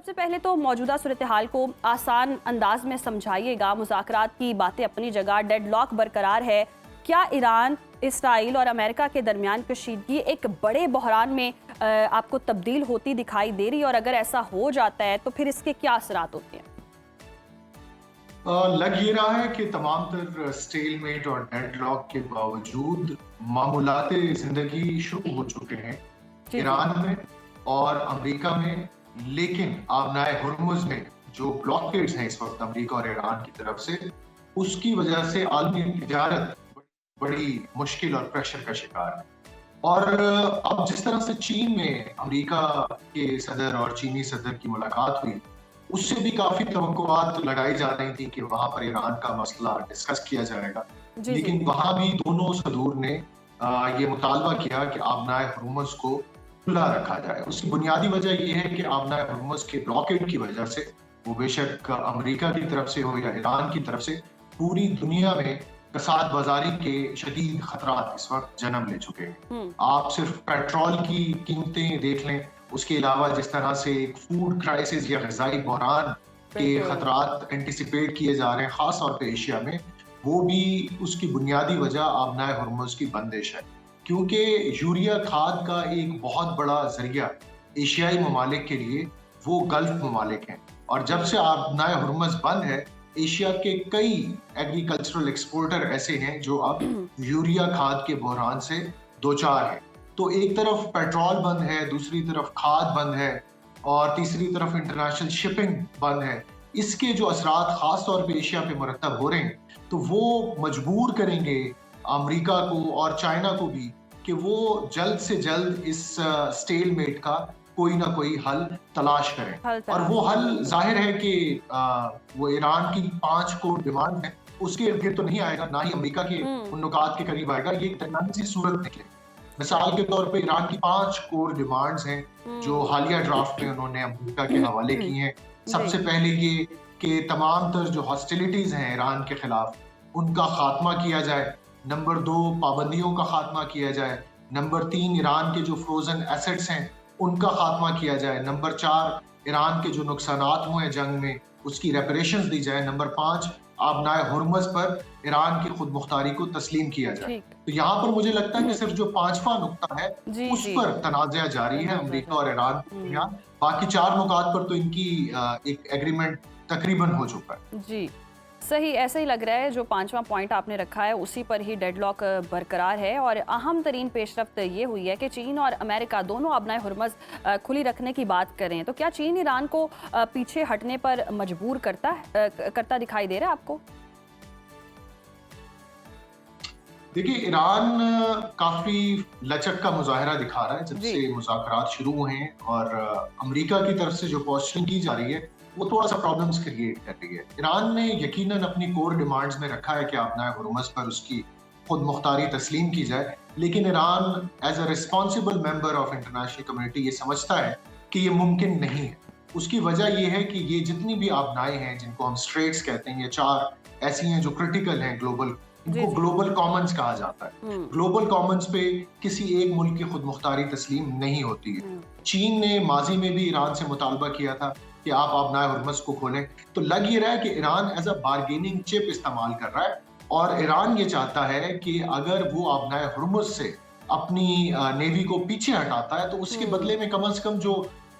सबसे पहले तो मौजूदा सूरत हाल को आसान अंदाज में समझाइएगा। मुज़ाकरात की बातें अपनी जगह, डेडलॉक बरकरार है। क्या ईरान, इसराइल और अमेरिका के दरमियान कशीदगी एक बड़े बहरान में आपको तब्दील होती दिखाई दे रही है, और अगर ऐसा हो जाता है तो फिर इसके क्या असरात होते हैं? लग ये रहा है कि तमाम तर स्टेलमेट और डेडलॉक के बावजूद मामूलाते जिंदगी शुरू हो चुके हैं जी जी। ईरान में और अमेरिका में। लेकिन आबनाए हुर्मुज में जो ब्लॉकेड्स हैं इस वक्त अमेरिका और ईरान की तरफ से, उसकी वजह से आलमी तिजारत बड़ी मुश्किल और प्रेशर का शिकार है। और अब जिस तरह से चीन में अमेरिका के सदर और चीनी सदर की मुलाकात हुई, उससे भी काफी तवक्कुआत लगाई जा रही थी कि वहां पर ईरान का मसला डिस्कस किया जाएगा। जी जी। लेकिन वहां भी दोनों सदूर ने ये मुतालबा किया कि आबनाए हुर्मुज को खुला रखा जाए। उसकी बुनियादी वजह यह है कि आबनाए हुर्मुज के ब्लॉकेड की वजह से, वो बेशक अमेरिका की तरफ से हो या ईरान की तरफ से, पूरी दुनिया में कसाद बाजारी के शदीद खतरात इस वक्त जन्म ले चुके हैं। आप सिर्फ पेट्रोल की कीमतें देख लें, उसके अलावा जिस तरह से एक फूड क्राइसिस या ग़िज़ाई बहरान के खतरात एंटिसिपेट किए जा रहे हैं, खास तौर पे एशिया में, वो भी उसकी बुनियादी वजह आबनाए हुर्मुज की बंदिश है। क्योंकि यूरिया खाद का एक बहुत बड़ा जरिया एशियाई ममालिक के लिए वो गल्फ ममालिक हैं, और जब से आबनाए हुर्मुज बंद है, एशिया के कई एग्रीकल्चरल एक्सपोर्टर ऐसे हैं जो अब यूरिया खाद के बहरान से दो चार हैं। तो एक तरफ पेट्रोल बंद है, दूसरी तरफ खाद बंद है, और तीसरी तरफ इंटरनेशनल शिपिंग बंद है। इसके जो असरात खास तौर पे एशिया पे मुरतब हो रहे हैं, तो वो मजबूर करेंगे अमेरिका को और चाइना को भी कि वो जल्द से जल्द इस स्टेलमेट का कोई ना कोई हल तलाश करें। और वो हल जाहिर है कि वो ईरान की 5 कोर डिमांड है, उसके इर्द तो नहीं आएगा, ना ही अमेरिका के उन नुकात के करीब आएगा। ये दरमियानी सी सूरत निकले। मिसाल के तौर पे ईरान की 5 कोर डिमांड्स हैं जो हालिया ड्राफ्ट में उन्होंने अमेरिका के हवाले की हैं। सबसे पहले ये कि तमाम तर जो हॉस्टिलिटीज हैं ईरान के खिलाफ, उनका खात्मा किया जाए। नंबर 2, पाबंदियों का खात्मा किया जाए। नंबर 3, ईरान के जो फ्रोजन एसेट्स हैं उनका खात्मा किया जाए। नंबर 4, ईरान के जो नुकसानात हुए हैं जंग में, उसकी रेपरेशंस दी जाए। नंबर 5, आबनाए हुर्मुज पर ईरान की खुद मुख्तारी को तस्लीम किया जाए। तो यहाँ पर मुझे लगता है कि सिर्फ जो 5वां नुक्ता है उस पर तनाज़ा जारी है अमेरिका और ईरान के दरमियान। बाकी 4 नुकात पर तो इनकी एक एग्रीमेंट तकरीबन हो चुका है। जी सही, ऐसा ही लग रहा है। जो 5वां पॉइंट आपने रखा है उसी पर ही डेडलॉक बरकरार है, और अहम तरीन पेशरफ्त ये हुई है कि चीन और अमेरिका दोनों आबनाए हुर्मुज खुली रखने की बात कर रहे हैं। तो क्या चीन ईरान को पीछे हटने पर मजबूर करता दिखाई दे रहा है आपको? देखिए, ईरान काफी लचक का मुजाहरा दिखा रहा है जब से मुज़ाकरात शुरू हुए हैं, और अमेरिका की तरफ से जो पोस्चरिंग की जा रही है वो थोड़ा सा प्रॉब्लम्स क्रिएट कर रही है। ईरान ने यकीनन अपनी कोर डिमांड्स में रखा है कि आबनाए हुर्मुज पर उसकी खुद मुख्तारी तस्लीम की जाए, लेकिन Iran as a responsible member of international community ये समझता है कि ये मुमकिन नहीं है। उसकी वजह ये है कि ये जितनी भी आबनाएं हैं, जिनको हम स्ट्रेट्स कहते हैं, ये 4 ऐसी हैं जो क्रिटिकल हैं ग्लोबल, इनको ग्लोबल कॉमन्स कहा जाता है। ग्लोबल कॉमन्स पे किसी एक मुल्क की खुद मुख्तारी तस्लीम नहीं होती है। चीन ने माजी में भी ईरान से मुतालबा किया था कि आप आबनाए हुर्मुज को खोलें। तो लग ये रहा है कि Iran as a bargaining chip इस्तेमाल कर रहा है, और ईरान ये चाहता है कि अगर वो आबनाए हुर्मुज से अपनी नेवी को पीछे हटाता है, तो उसके बदले में कम से कम जो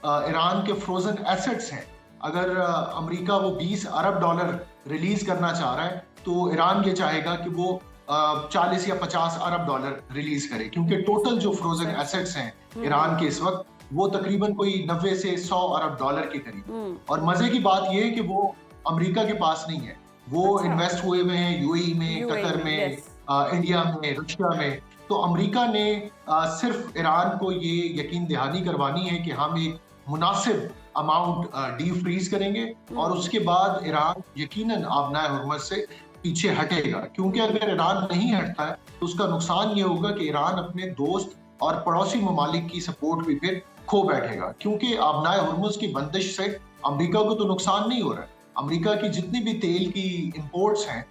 ईरान के फ्रोजन एसेट्स हैं, अगर अमेरिका वो $20 अरब रिलीज करना चाह रहा है, तो ईरान ये चाहेगा कि वो 40 या $50 अरब रिलीज करे, क्योंकि टोटल जो फ्रोजन एसेट्स हैं ईरान के इस वक्त, वो तकरीबन कोई 90 से $100 अरब के करीब। और मजे की बात ये है कि वो अमेरिका के पास नहीं है, वो इन्वेस्ट हुए हुए हैं यूएई में, कतर में, इंडिया में, रशिया में। तो अमेरिका ने सिर्फ ईरान को ये यकीन दहानी करवानी है कि हम एक मुनासिब अमाउंट डी फ्रीज करेंगे, और उसके बाद ईरान यकीनन आबनाए हुर्मुज से पीछे हटेगा। क्योंकि अगर ईरान नहीं हटता है तो उसका नुकसान ये होगा कि ईरान अपने दोस्त और पड़ोसी ममालिक की सपोर्ट भी फिर खो बैठेगा। क्योंकि आबनाए हुर्मुज की बंदिश से अमेरिका को तो नुकसान नहीं हो रहा है। अमेरिका की जितनी भी तेल की इंपोर्ट्स हैं,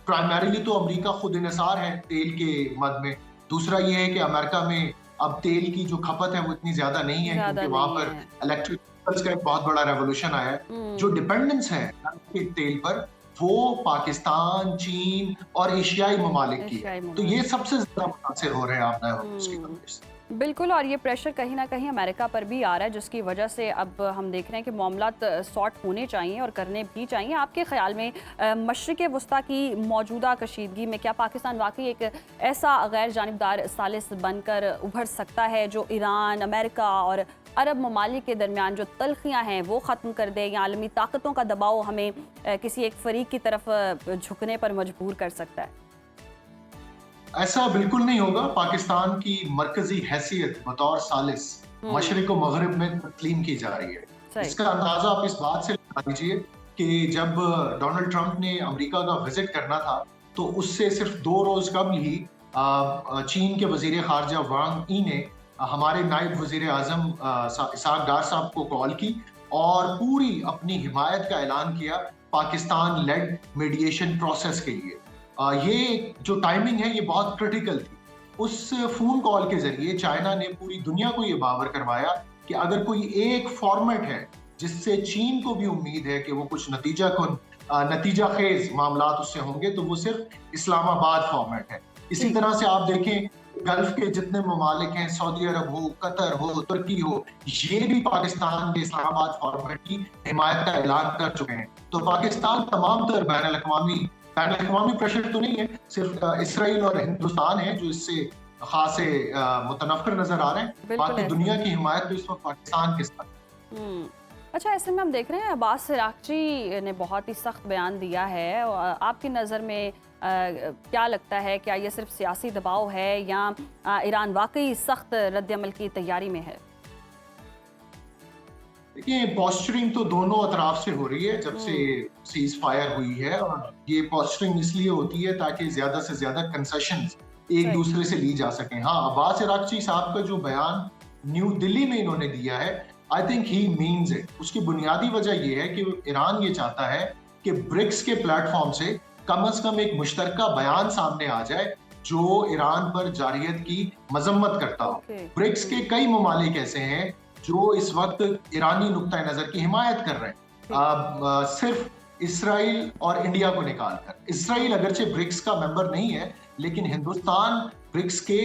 प्राइमरीली तो अमेरिका खुद इन्हिसार है तेल के मद में। दूसरा ये है कि अमेरिका में अब तेल की जो खपत है वो इतनी ज्यादा नहीं है, क्योंकि वहां पर इलेक्ट्रिक केमिकल्स का एक बहुत बड़ा रेवोल्यूशन आया है। जो डिपेंडेंस है के तेल पर, वो पाकिस्तान, चीन और एशियाई ममालिक की है। तो ये सबसे ज्यादा मुतासिर हो रहे हैं आपदा होर्मुज़ की वजह से। बिल्कुल, और ये प्रेशर कहीं ना कहीं अमेरिका पर भी आ रहा है, जिसकी वजह से अब हम देख रहे हैं कि मामलात सॉर्ट होने चाहिए और करने भी चाहिए। आपके ख्याल में मशरिक़ वस्ता की मौजूदा कशीदगी में क्या पाकिस्तान वाकई एक ऐसा गैर जानिबदार सालिस बनकर उभर सकता है जो ईरान, अमेरिका और अरब ममालिक के दरमियान जो तल्खियाँ हैं वो ख़त्म कर दे, या आलमी ताकतों का दबाव हमें किसी एक फरीक की तरफ झुकने पर मजबूर कर सकता है? ऐसा बिल्कुल नहीं होगा। पाकिस्तान की मरकजी हैसियत बतौर सालिस मशरिक और मगरिब में तस्लीम की जा रही है। इसका अंदाजा आप इस बात से लगा लीजिए कि जब डोनाल्ड ट्रंप ने अमेरिका का विजिट करना था, तो उससे सिर्फ 2 रोज कबल ही चीन के वजीर खारजा वांग ई ने हमारे नायब वजीर आजम इसहाक डार साहब को कॉल की और पूरी अपनी हिमायत का ऐलान किया पाकिस्तान लेड मीडिएशन प्रोसेस के लिए। ये जो टाइमिंग है ये बहुत क्रिटिकल थी। उस फोन कॉल के जरिए चाइना ने पूरी दुनिया को ये बावर करवाया कि अगर कोई एक फॉर्मेट है जिससे चीन को भी उम्मीद है कि वो कुछ नतीजा खेज मामलात उससे होंगे, तो वो सिर्फ इस्लामाबाद फॉर्मेट है। इसी तरह से आप देखें गल्फ के जितने ममालिक हैं, सऊदी अरब हो, कतर हो, तुर्की हो, ये भी पाकिस्तान के इस्लामाबाद फॉर्मेट की हिमायत का ऐलान कर चुके हैं। तो पाकिस्तान तमाम तर बैनुल-अक़वामी प्रेशर तो नहीं है, सिर्फ इसराइल और हिंदुस्तान है जो इससे खासे मुतनफ़िर नजर आ रहे हैं। बाकी दुनिया की हिमायत तो इस वक्त पाकिस्तान के साथ। अच्छा, ऐसे में हम देख रहे हैं अब्बास अराग़ची ने बहुत ही सख्त बयान दिया है। आपकी नज़र में क्या लगता है, क्या ये सिर्फ सियासी दबाव है या ईरान वाकई सख्त रद्द-ए-अमल की तैयारी में है? देखिए, पोस्चरिंग तो दोनों अतराफ से हो रही है जब से सीज फायर हुई है, और ये पोस्चरिंग इसलिए होती है ताकि ज्यादा से ज्यादा कंसेशंस एक दूसरे से ली जा सकें। हाँ, अब्बास अराग़ची साहब का जो बयान न्यू दिल्ली में इन्होंने दिया है, I think he means it. उसकी बुनियादी वजह ये है कि ईरान ये चाहता है कि ब्रिक्स के प्लेटफॉर्म से कम एक मुश्तरका बयान सामने आ जाए जो ईरान पर जारियत की मजम्मत करता हो। ब्रिक्स के कई ममालिक ऐसे हैं जो इस वक्त ईरानी नुक्ता नजर की हिमायत कर रहे हैं, सिर्फ इसराइल और इंडिया को निकालकर। इसराइल अगरचे ब्रिक्स का मेंबर नहीं है, लेकिन हिंदुस्तान ब्रिक्स के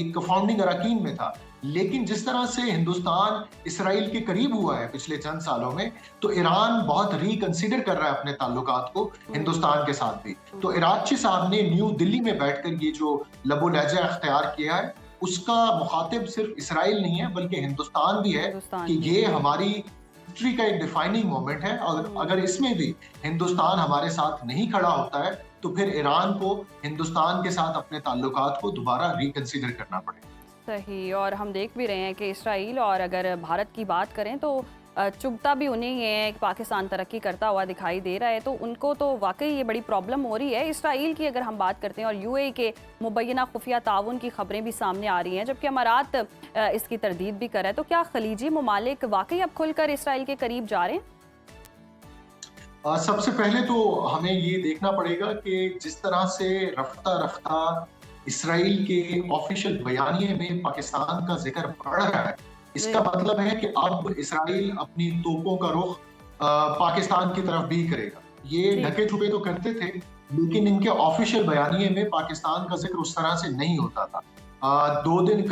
एक फाउंडिंग अरकान में था। लेकिन जिस तरह से हिंदुस्तान इसराइल के करीब हुआ है पिछले चंद सालों में, तो ईरान बहुत रिकंसिडर कर रहा है अपने ताल्लुकात को हिंदुस्तान के साथ भी। तो अराग़ची साहब ने न्यू दिल्ली में बैठकर ये जो लबो लहजा अख्तियार किया है, उसका मुखातिब सिर्फ इसराइल नहीं है बल्कि हिंदुस्तान भी है कि ये हमारी हिस्ट्री का एक डिफाइनिंग मोमेंट है, और अगर इसमें भी हिंदुस्तान हमारे साथ नहीं खड़ा होता है तो फिर ईरान को हिंदुस्तान के साथ अपने ताल्लुकात को दोबारा रिकंसिडर करना पड़ेगा। सही, और हम देख भी रहे हैं कि इसराइल और अगर भारत की बात करें तो चुभता भी उन्हें है कि पाकिस्तान तरक्की करता हुआ दिखाई दे रहा है, तो उनको तो वाकई ये बड़ी प्रॉब्लम हो रही है। इसराइल की अगर हम बात करते हैं और यूएई के मुबैना खुफिया ताउन की खबरें भी सामने आ रही हैं, जबकि अमारात इसकी तरदीद भी कर रहा है, तो क्या खलीजी ममालिक वाकई अब खुलकर इसराइल के करीब जा रहे हैं? सबसे पहले तो हमें ये देखना पड़ेगा कि जिस तरह से रफ्ता रफ्ता इसराइल के ऑफिशियल बयानिए में पाकिस्तान का जिक्र बढ़ रहा है, इसका मतलब है कि अब इसराइल अपनी तोपों का रुख पाकिस्तान की तरफ भी करेगा। ये ढके छुपे तो करते थे, लेकिन इनके ऑफिशियल बयानिए में पाकिस्तान का जिक्र उस तरह से नहीं होता था। 2 दिन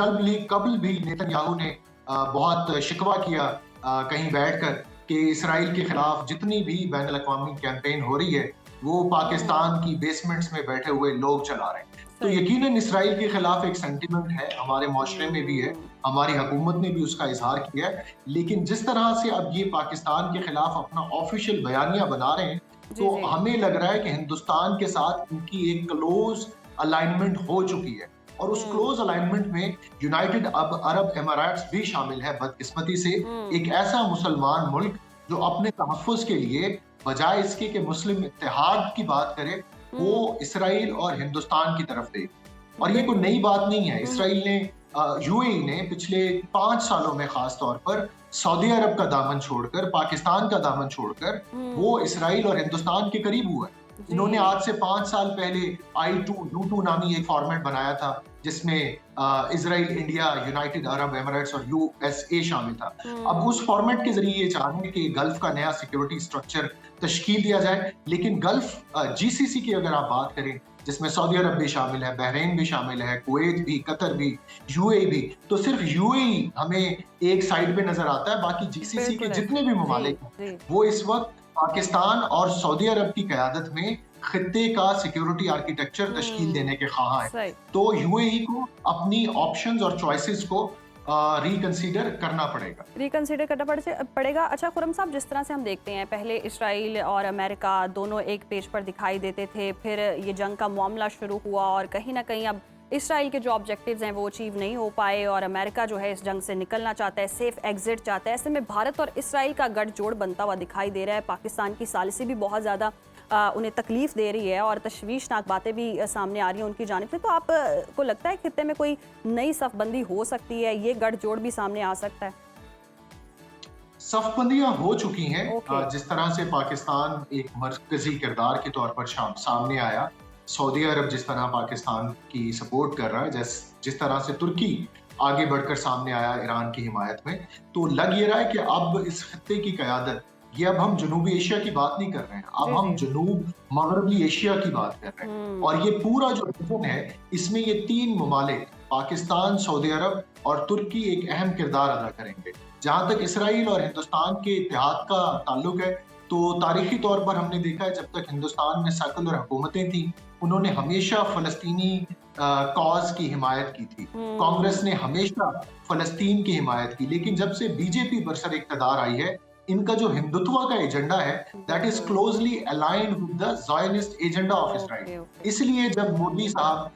कबल भी नेतन्याहू ने बहुत शिकवा किया कहीं बैठकर कि इसराइल के खिलाफ जितनी भी बैनुल अक़वामी कैंपेन हो रही है वो पाकिस्तान की बेसमेंट्स में बैठे हुए लोग चला रहे हैं। तो यकीनन इसराइल के खिलाफ एक सेंटिमेंट है, हमारे माशरे में भी है, हमारी हुकूमत ने भी उसका इजहार किया है। लेकिन जिस तरह से अब ये पाकिस्तान के खिलाफ अपना ऑफिशियल बयानिया बना रहे हैं, तो हमें लग रहा है कि हिंदुस्तान के साथ उनकी एक क्लोज अलाइनमेंट हो चुकी है, और उस क्लोज अलाइनमेंट में यूनाइटेड अरब एमिरेट्स भी शामिल है। बदकिस्मती से एक ऐसा मुसलमान मुल्क जो अपने तहफ़्फ़ुज़ के लिए बजाय इसके कि मुस्लिम इत्तेहाद की बात करे, वो इसराइल और हिंदुस्तान की तरफ दे। और ये कोई नई बात नहीं है। इसराइल ने यूएई ने पिछले 5 सालों में खास तौर पर सऊदी अरब का दामन छोड़कर, पाकिस्तान का दामन छोड़कर वो इसराइल और हिंदुस्तान के करीब हुआ है। इन्होंने आज से 5 साल पहले I2 U2 नामी एक फॉर्मेट बनाया था, जिसमें Israel, India, United Arab Emirates और यूएसए शामिल था। अब उस फॉर्मेट के जरिए ये चाह रहे हैं कि गल्फ का नया सिक्योरिटी स्ट्रक्चर तश्कील दिया जाए, लेकिन गल्फ जीसीसी की अगर आप बात करें, जिसमें सऊदी अरब भी शामिल है, बहरीन भी शामिल है, कुवैत भी, कतर भी, यूएई भी, तो सिर्फ यूएई हमें एक साइड पे नजर आता है। बाकी जीसीसी के बिल्कुल जितने भी ममालिक हैं, जी वो इस वक्त पाकिस्तान और सऊदी अरब की क़यादत में खित्ते का सिक्योरिटी आर्किटेक्चर तश्कील देने के ख़्वाह हैं। सही तो यूएई को अपनी ऑप्शंस और चॉइसेस को रिकंसीडर करना पड़ेगा। रिकंसिडर करना पड़ेगा। अच्छा खुरम साहब, जिस तरह से हम देखते हैं पहले इसराइल और अमेरिका दोनों एक पेज पर दिखाई देते थे, फिर ये जंग का मामला शुरू हुआ और कहीं ना कहीं अब इसराइल के जो ऑब्जेक्टिव्स हैं वो अचीव नहीं हो पाए और अमेरिका जो है इस जंग से निकलना चाहता है, सेफ एग्जिट चाहता है। ऐसे में भारत और इसराइल का गठजोड़ बनता हुआ दिखाई दे रहा है। पाकिस्तान की सालिसी भी बहुत ज़्यादा उन्हें तकलीफ दे रही है और तशवीशनाक बातें भी सामने आ रही हैं उनकी जानिब से। तो आप को लगता है खित्ते में कोई नई सफबंदी हो सकती है, ये गठजोड़ भी सामने आ सकता है? सफबंदियां हो चुकी हैं। ओके जिस तरह से पाकिस्तान एक मरकजी किरदार के तौर पर सामने आया, सऊदी अरब जिस तरह पाकिस्तान की सपोर्ट कर रहा है, जिस तरह से तुर्की आगे बढ़कर सामने आया ईरान की हिमायत में, तो लग ये रहा है कि अब इस खित्ते की क़यादत, ये अब हम जनूबी एशिया की बात नहीं कर रहे हैं, अब जी हम जी जनूब मगरबी एशिया की बात कर रहे हैं। और ये पूरा जो रीजन है, इसमें ये तीन ममालिक पाकिस्तान, सऊदी अरब और तुर्की एक अहम किरदार अदा करेंगे। जहां तक इसराइल और हिंदुस्तान के इत्तेहाद का ताल्लुक है, तो तारीखी तौर पर हमने देखा है जब तक हिंदुस्तान में सेकुलर हुकूमतें थी, उन्होंने हमेशा फलस्तीनी कॉज की हिमायत की थी। कांग्रेस ने हमेशा फलस्तीन की हिमायत की, लेकिन जब से बीजेपी बरसर इक़्तिदार आई है, इनका जो हिंदुत्व का एजेंडा है, that is closely aligned with the Zionist agenda of Israel. Okay इसलिए जब मोदी साहब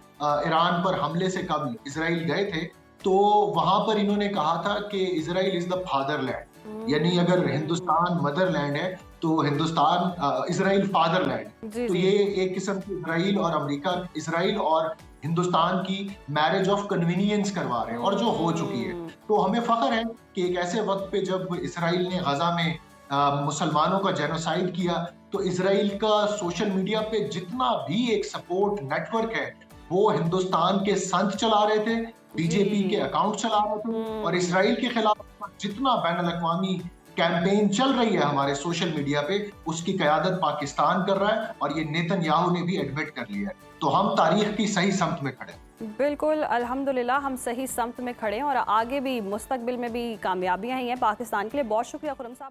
ईरान पर हमले से कबल इसराइल गए थे, तो वहां पर इन्होंने कहा था कि इसराइल इज द फादरलैंड, यानी अगर हिंदुस्तान मदरलैंड है तो हिंदुस्तान इसराइल फादरलैंड। जी तो जी ये एक किस्म की इसराइल और अमेरिका, इसराइल और हिंदुस्तान की मैरिज ऑफ कन्वीनियंस करवा रहे हैं, और जो हो चुकी है। तो हमें फख्र है कि एक ऐसे वक्त पे जब इसराइल ने गजा में मुसलमानों का जेनोसाइड किया, तो इसराइल का सोशल मीडिया पे जितना भी एक सपोर्ट नेटवर्क है, वो हिंदुस्तान के संत चला रहे थे, बीजेपी के अकाउंट चला रहे थे, और इसराइल के खिलाफ जितना बैनुल अक़वामी कैंपेन चल रही है हमारे सोशल मीडिया पे, उसकी क़यादत पाकिस्तान कर रहा है, और ये नेतन्याहू ने भी एडमिट कर लिया है। तो हम तारीख की सही समत में खड़े हैं। बिल्कुल, अल्हम्दुलिल्लाह हम सही समत में खड़े हैं और आगे भी मुस्तकबिल में भी कामयाबियां ही हैं पाकिस्तान के लिए। बहुत शुक्रिया खुरम साहब।